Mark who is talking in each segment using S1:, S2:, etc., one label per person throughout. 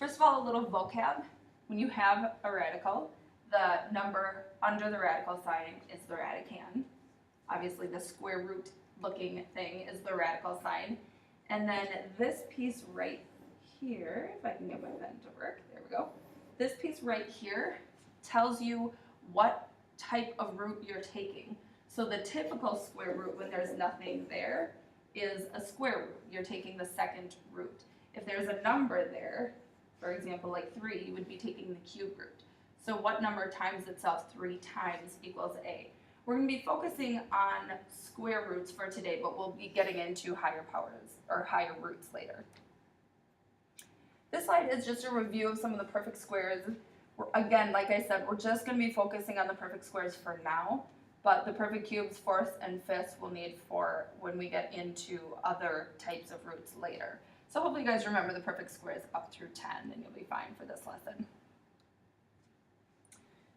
S1: First of all, a little vocab. When you have a radical, the number under the radical sign is the radicand. Obviously, the square root looking thing is the radical sign. And then this piece right here, if I can get my pen to work, there we go. This piece right here tells you what type of root you're taking. So the typical square root when there's nothing there is a square root. You're taking the second root. If there's a number there, for example, like 3, you would be taking the cube root. So what number times itself 3 times equals a? We're going to be focusing on square roots for today, but we'll be getting into higher powers or higher roots later. This slide is just a review of some of the perfect squares. Again, like I said, we're just going to be focusing on the perfect squares for now, but the perfect cubes, fourths, and fifths we'll need for when we get into other types of roots later. So hopefully you guys remember the perfect squares up through 10, and you'll be fine for this lesson.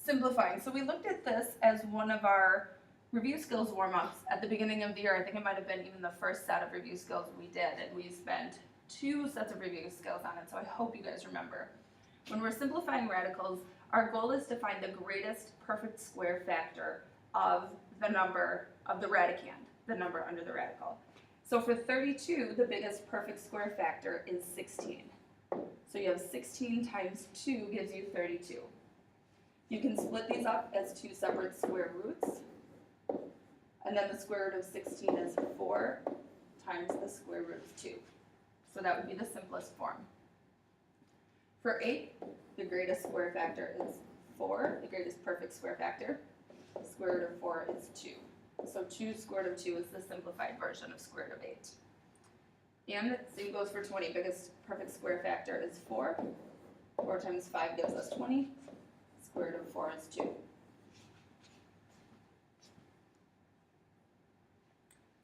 S1: Simplifying. So we looked at this as one of our review skills warm-ups at the beginning of the year. I think it might have been even the first set of review skills we did, and we spent 2 sets of review skills on it, so I hope you guys remember. When we're simplifying radicals, our goal is to find the greatest perfect square factor of the number of the radicand, the number under the radical. So for 32, the biggest perfect square factor is 16. So you have 16 times 2 gives you 32. You can split these up as 2 separate square roots. And then the square root of 16 is 4 times the square root of 2. So that would be the simplest form. For 8, the greatest square factor is 4, the greatest perfect square factor. The square root of 4 is 2. So 2 square root of 2 is the simplified version of square root of 8. And same goes for 20. Biggest perfect square factor is 4. 4 times 5 gives us 20. Square root of 4 is 2.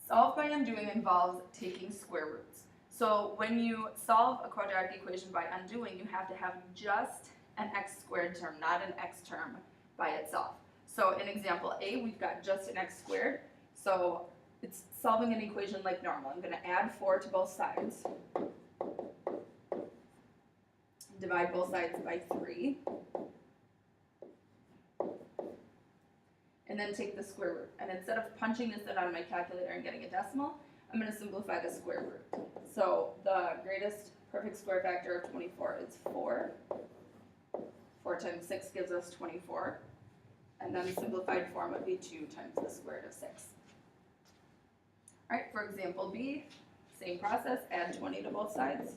S1: Solve by undoing involves taking square roots. So when you solve a quadratic equation by undoing, you have to have just an x squared term, not an x term by itself. So in example A, we've got just an x squared. So it's solving an equation like normal. I'm going to add 4 to both sides. Divide both sides by 3. And then take the square root. And instead of punching this in on my calculator and getting a decimal, I'm going to simplify the square root. So the greatest perfect square factor of 24 is 4. 4 times 6 gives us 24. And then the simplified form would be 2 times the square root of 6. All right, for example B, same process, add 20 to both sides.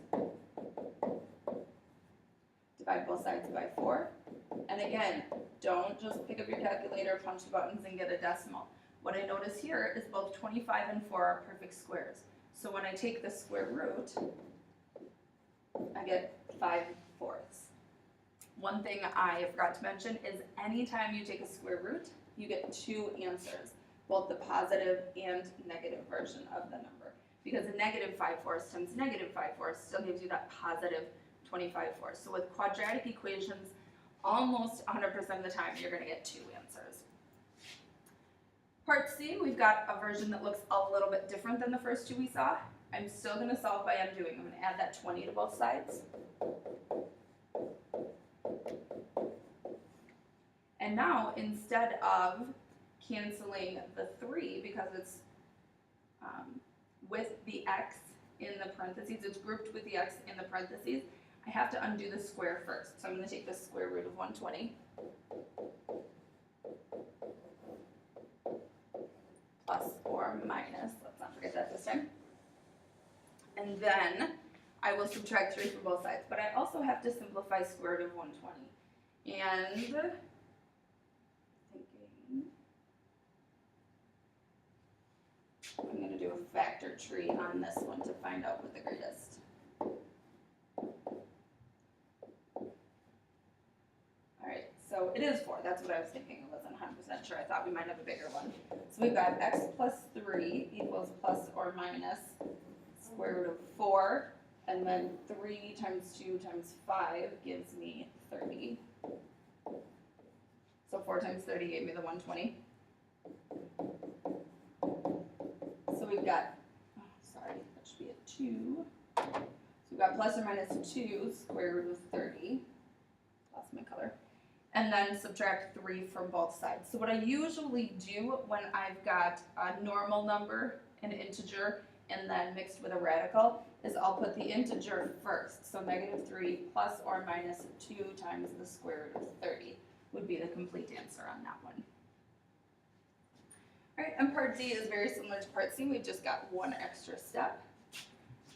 S1: Divide both sides by 4. And again, don't just pick up your calculator, punch the buttons, and get a decimal. What I notice here is both 25 and 4 are perfect squares. So when I take the square root, I get 5/4. One thing I forgot to mention is anytime you take a square root, you get 2 answers, both the positive and negative version of the number. Because a negative 5/4 times negative 5/4 still gives you that positive 25/4. So with quadratic equations, almost 100% of the time, you're going to get 2 answers. Part C, we've got a version that looks a little bit different than the first 2 we saw. I'm still going to solve by undoing. I'm going to add that 20 to both sides. And now, instead of canceling the 3, because it's with the x in the parentheses, it's grouped with the x in the parentheses, I have to undo the square first. So I'm going to take the square root of 120 plus or minus, let's not forget that this time. And then I will subtract 3 from both sides. But I also have to simplify square root of 120. And I'm going to do a factor tree on this one to find out what the greatest. Alright, so it is 4. That's what I was thinking. I wasn't 100% sure. I thought we might have a bigger one. So we've got x plus 3 equals plus or minus square root of 4. And then 3 times 2 times 5 gives me 30. So 4 times 30 gave me the 120. So we've got, sorry, that should be a 2. So we've got plus or minus 2 square root of 30, lost my color, and then subtract 3 from both sides. So what I usually do when I've got a normal number, an integer, and then mixed with a radical, is I'll put the integer first. So negative 3 plus or minus 2 times the square root of 30 would be the complete answer on that one. All right, and part D is very similar to part C. We've just got one extra step.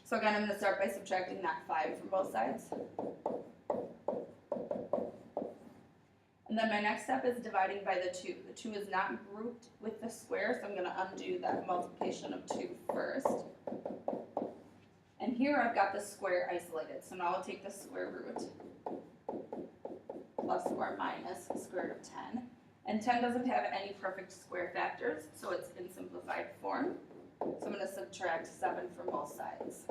S1: So again, I'm going to start by subtracting that 5 from both sides. And then my next step is dividing by the 2. The 2 is not grouped with the square, so I'm going to undo that multiplication of 2 first. And here I've got the square isolated, so now I'll take the square root plus or minus square root of 10. And 10 doesn't have any perfect square factors, so it's in simplified form. So I'm going to subtract 7 from both sides.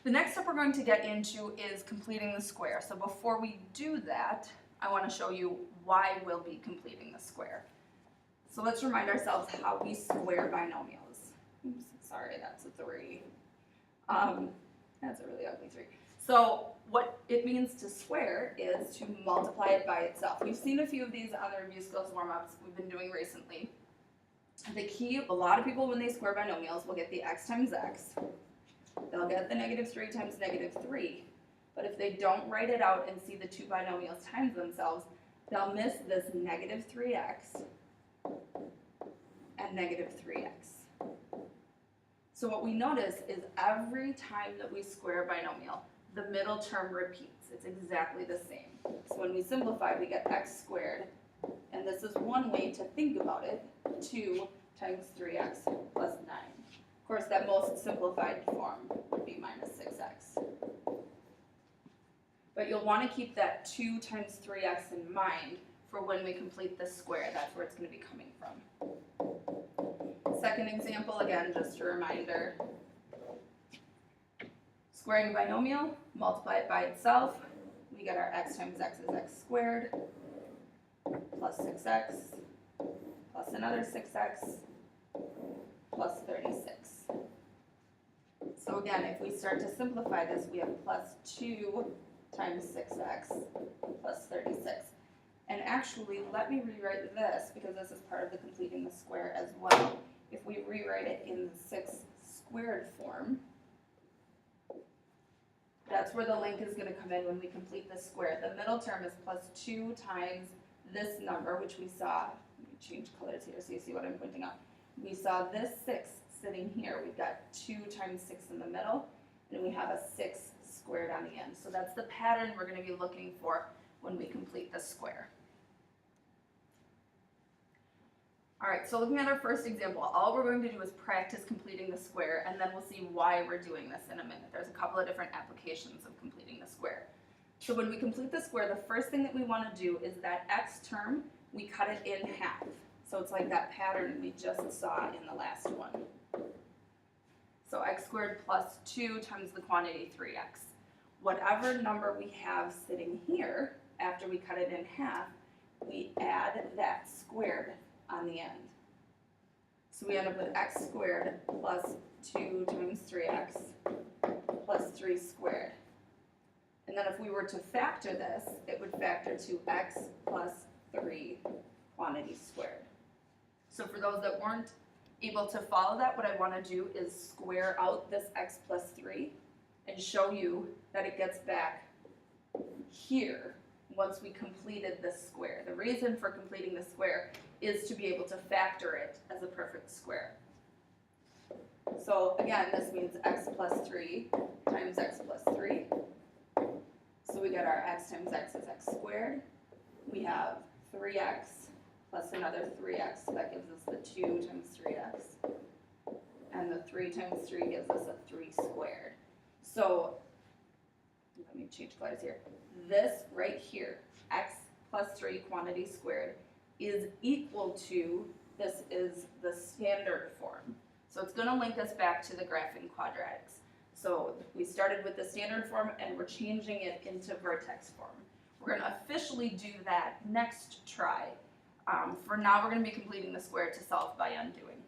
S1: The next step we're going to get into is completing the square. So before we do that, I want to show you why we'll be completing the square. So let's remind ourselves how we square binomials. Oops, sorry, that's a 3. That's a really ugly 3. So what it means to square is to multiply it by itself. We've seen a few of these on the review skills warm-ups we've been doing recently. The key, a lot of people when they square binomials will get the x times x. They'll get the negative 3 times negative 3, but if they don't write it out and see the two binomials times themselves, they'll miss this negative 3x and negative 3x. So what we notice is every time that we square a binomial, the middle term repeats. It's exactly the same. So when we simplify, we get x squared, and this is one way to think about it, 2 times 3x plus 9. Of course, that most simplified form would be minus 6x. But you'll want to keep that 2 times 3x in mind for when we complete the square. That's where it's going to be coming from. Second example, again, just a reminder. Squaring a binomial, multiply it by itself. We get our x times x is x squared plus 6x plus another 6x plus 36. So again, if we start to simplify this, we have plus 2 times 6x plus 36. And actually, let me rewrite this, because this is part of the completing the square as well. If we rewrite it in the 6 squared form, that's where the link is going to come in when we complete the square. The middle term is plus 2 times this number, which we saw. Let me change colors here so you see what I'm pointing out. We saw this 6 sitting here. We've got 2 times 6 in the middle, and we have a 6 squared on the end. So that's the pattern we're going to be looking for when we complete the square. All right, so looking at our first example, all we're going to do is practice completing the square, and then we'll see why we're doing this in a minute. There's a couple of different applications of completing the square. So when we complete the square, the first thing that we want to do is that x term, we cut it in half. So it's like that pattern we just saw in the last one. So x squared plus 2 times the quantity 3x. Whatever number we have sitting here, after we cut it in half, we add that squared on the end. So we end up with x squared plus 2 times 3x plus 3 squared. And then if we were to factor this, it would factor to x plus 3 quantity squared. So for those that weren't able to follow that, what I want to do is square out this x plus 3 and show you that it gets back here once we completed the square. The reason for completing the square is to be able to factor it as a perfect square. So again, this means x plus 3 times x plus 3. So we get our x times x is x squared. We have 3x plus another 3x, so that gives us the 2 times 3x. And the 3 times 3 gives us a 3 squared. So, let me change colors here. This right here, x plus 3 quantity squared, is equal to, this is the standard form. So it's going to link us back to the graphing quadratics. So we started with the standard form and we're changing it into vertex form. We're going to officially do that next try. For now, we're going to be completing the square to solve by undoing.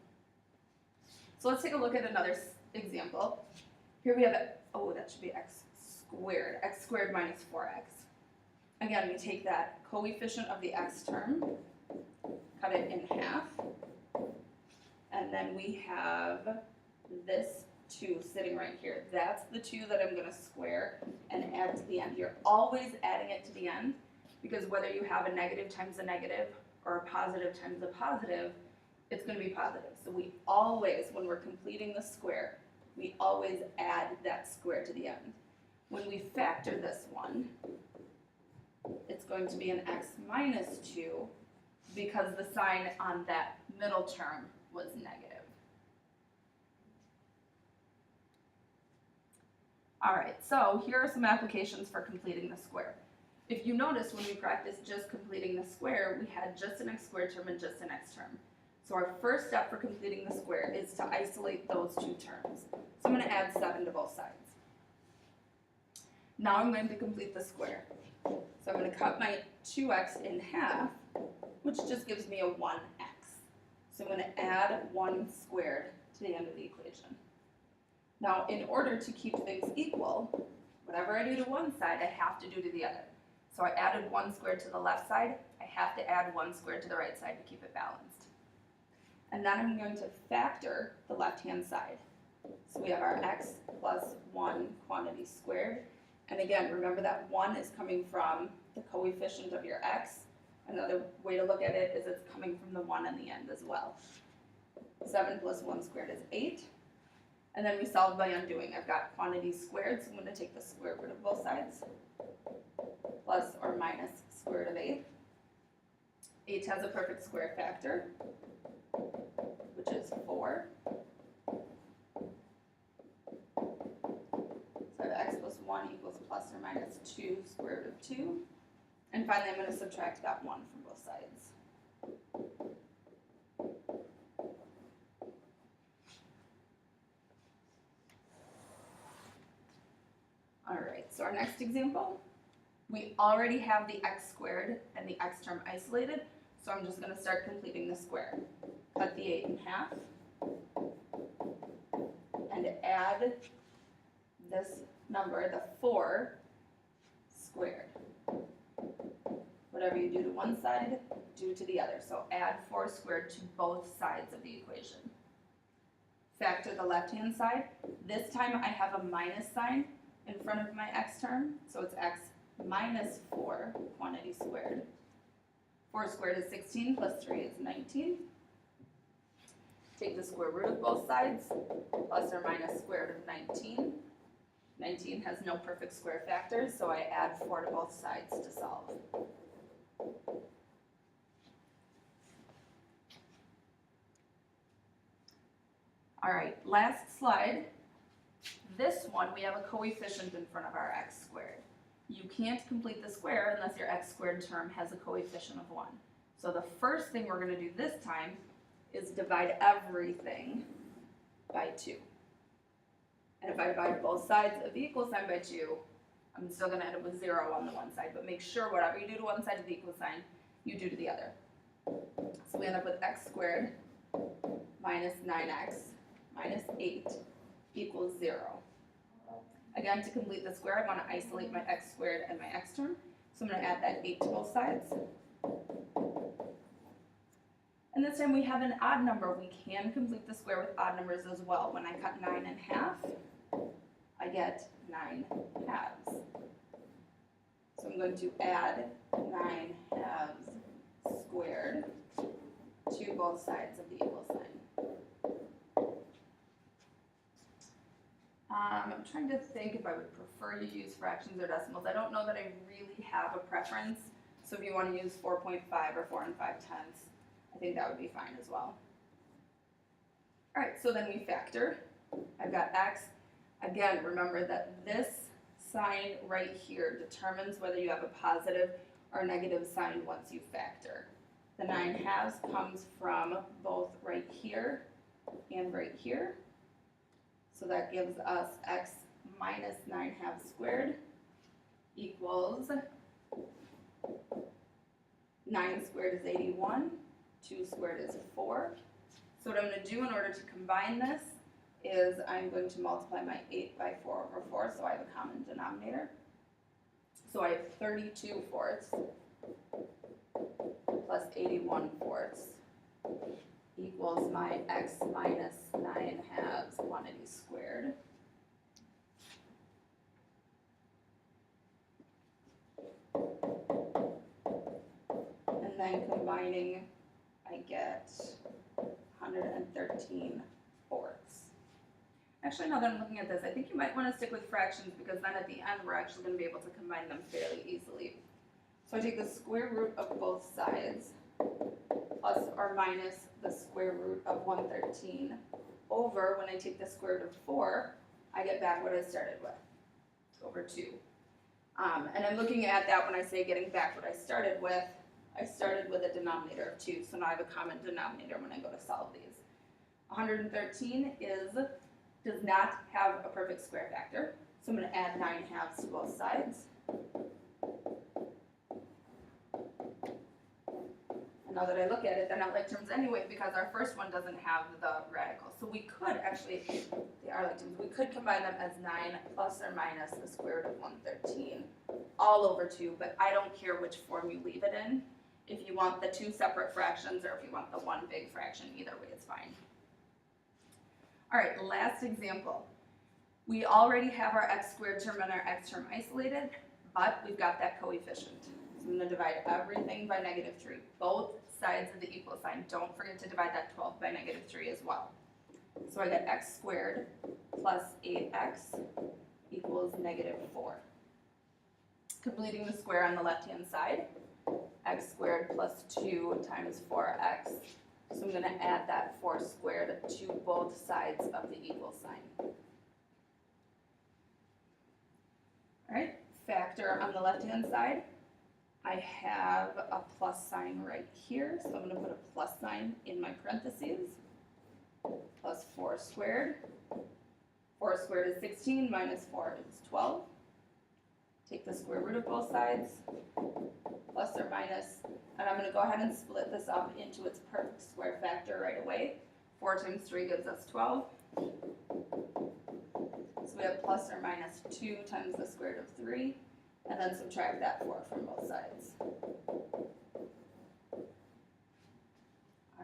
S1: So let's take a look at another example. Here we have, that should be x squared minus 4x. Again, we take that coefficient of the x term, cut it in half, and then we have this 2 sitting right here. That's the 2 that I'm going to square and add to the end. You're always adding it to the end, because whether you have a negative times a negative or a positive times a positive, it's going to be positive. So we always, when we're completing the square, we always add that square to the end. When we factor this one, it's going to be an x minus 2 because the sign on that middle term was negative. All right, so here are some applications for completing the square. If you notice, when we practiced just completing the square, we had just an x squared term and just an x term. So our first step for completing the square is to isolate those 2 terms. So I'm going to add 7 to both sides. Now I'm going to complete the square. So I'm going to cut my 2x in half, which just gives me a 1x. So I'm going to add 1 squared to the end of the equation. Now, in order to keep things equal, whatever I do to one side, I have to do to the other. So I added 1 squared to the left side, I have to add 1 squared to the right side to keep it balanced. And then I'm going to factor the left-hand side. So we have our x plus 1 quantity squared. And again, remember that 1 is coming from the coefficient of your x. Another way to look at it is it's coming from the 1 in the end as well. 7 plus 1 squared is 8. And then we solve by undoing. I've got quantities squared, so I'm going to take the square root of both sides. Plus or minus square root of 8. 8 has a perfect square factor, which is 4. So I have x plus 1 equals plus or minus 2 square root of 2. And finally, I'm going to subtract that 1 from both sides. All right, so our next example, we already have the x squared and the x term isolated, so I'm just going to start completing the square. Cut the 8 in half and add this number, the 4 squared. Whatever you do to one side, do to the other. So add 4 squared to both sides of the equation. Factor the left-hand side. This time I have a minus sign in front of my x term, so it's x minus 4 quantity squared. 4 squared is 16 plus 3 is 19. Take the square root of both sides, plus or minus square root of 19. 19 has no perfect square factors, so I add 4 to both sides to solve. All right, last slide. This one, we have a coefficient in front of our x squared. You can't complete the square unless your x squared term has a coefficient of 1. So the first thing we're going to do this time is divide everything by 2. And if I divide both sides of the equal sign by 2, I'm still going to end up with 0 on the one side. But make sure whatever you do to one side of the equal sign, you do to the other. So we end up with x squared minus 9x minus 8 equals 0. Again, to complete the square, I want to isolate my x squared and my x term. So I'm going to add that 8 to both sides. And this time we have an odd number. We can complete the square with odd numbers as well. When I cut 9 in half, I get 9 halves. So I'm going to add 9 halves squared to both sides of the equal sign. I'm trying to think if I would prefer to use fractions or decimals. I don't know that I really have a preference. So if you want to use 4.5 or 4 and 5/10, I think that would be fine as well. All right, so then we factor. I've got x. Again, remember that this sign right here determines whether you have a positive or negative sign once you factor. The 9 halves comes from both right here and right here. So that gives us x minus 9 halves squared equals 9 squared is 81, 2 squared is 4. So what I'm going to do in order to combine this is I'm going to multiply my 8 by 4 over 4, so I have a common denominator. So I have 32 fourths plus 81 fourths equals my x minus 9 halves quantity squared. And then combining, I get 113 fourths. Actually, now that I'm looking at this, I think you might want to stick with fractions because then at the end we're actually going to be able to combine them fairly easily. So I take the square root of both sides plus or minus the square root of 113 over, when I take the square root of 4, I get back what I started with, over 2. And I'm looking at that when I say getting back what I started with a denominator of 2, so now I have a common denominator when I go to solve these. 113 does not have a perfect square factor, so I'm going to add 9 halves to both sides. And now that I look at it, they're not like terms anyway because our first one doesn't have the radical. So we could actually, they are like terms, we could combine them as 9 plus or minus the square root of 113 all over 2, but I don't care which form you leave it in. If you want the 2 separate fractions or if you want the 1 big fraction, either way is fine. All right, last example. We already have our x squared term and our x term isolated, but we've got that coefficient. So I'm going to divide everything by negative 3, both sides of the equal sign. Don't forget to divide that 12 by negative 3 as well. So I get x squared plus 8x equals negative 4. Completing the square on the left-hand side, x squared plus 2 times 4x. So I'm going to add that 4 squared to both sides of the equal sign. All right, factor on the left-hand side. I have a plus sign right here, so I'm going to put a plus sign in my parentheses. Plus 4 squared. 4 squared is 16, minus 4 is 12. Take the square root of both sides, plus or minus, and I'm going to go ahead and split this up into its perfect square factor right away. 4 times 3 gives us 12. So we have plus or minus 2 times the square root of 3. And then subtract that 4 from both sides. All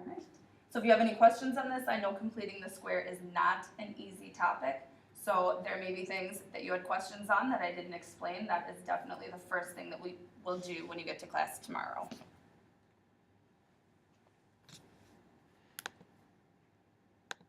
S1: right. So if you have any questions on this, I know completing the square is not an easy topic. So there may be things that you had questions on that I didn't explain. That is definitely the first thing that we will do when you get to class tomorrow.